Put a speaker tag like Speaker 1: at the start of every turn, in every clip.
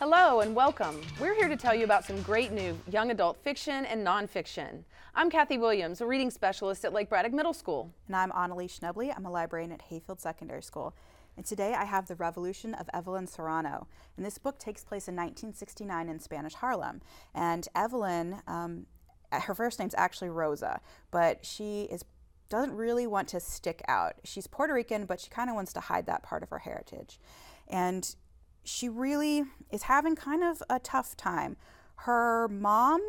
Speaker 1: Hello and welcome. We're here to tell you about some great new young adult fiction and nonfiction. I'm Kathy Williams, a reading specialist at Lake Braddock Middle School.
Speaker 2: And I'm Annalee Schnebele. I'm a librarian at Hayfield Secondary School. And today I have The Revolution of Evelyn Serrano. And this book takes place in 1969 in Spanish Harlem. And Evelyn, her first name's actually Rosa, but doesn't really want to stick out. She's Puerto Rican, but she kind of wants to hide that part of her heritage. And she really is having kind of a tough time. Her mom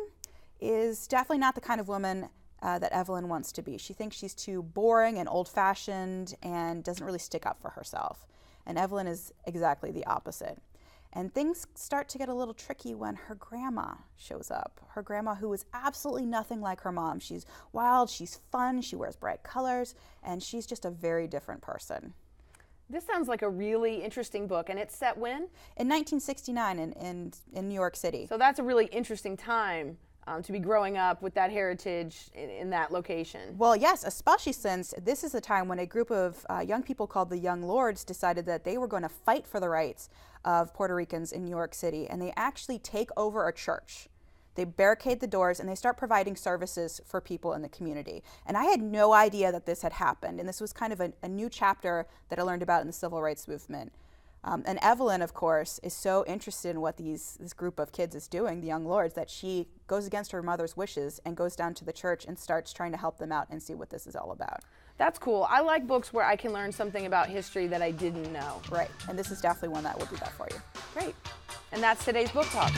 Speaker 2: is definitely not the kind of woman that Evelyn wants to be. She thinks she's too boring and old-fashioned and doesn't really stick up for herself. And Evelyn is exactly the opposite. And things start to get a little tricky when her grandma shows up. Her grandma, who is absolutely nothing like her mom. She's wild, she's fun, she wears bright colors, and she's just a very different person.
Speaker 1: This sounds like a really interesting book, and it's set when?
Speaker 2: In 1969 in New York City.
Speaker 1: So that's a really interesting time to be growing up with that heritage in that location.
Speaker 2: Well, yes, especially since this is the time when a group of young people called the Young Lords decided that they were going to fight for the rights of Puerto Ricans in New York City, and they actually take over a church. They barricade the doors and they start providing services for people in the community. And I had no idea that this had happened, and this was kind of a new chapter that I learned about in the civil rights movement. And Evelyn, of course, is so interested in what this group of kids is doing, the Young Lords, that she goes against her mother's wishes and goes down to the church and starts trying to help them out and see what this is all about.
Speaker 1: That's cool. I like books where I can learn something about history that I didn't know.
Speaker 2: Right, and this is definitely one that will do that for you.
Speaker 1: Great. And that's today's book talk.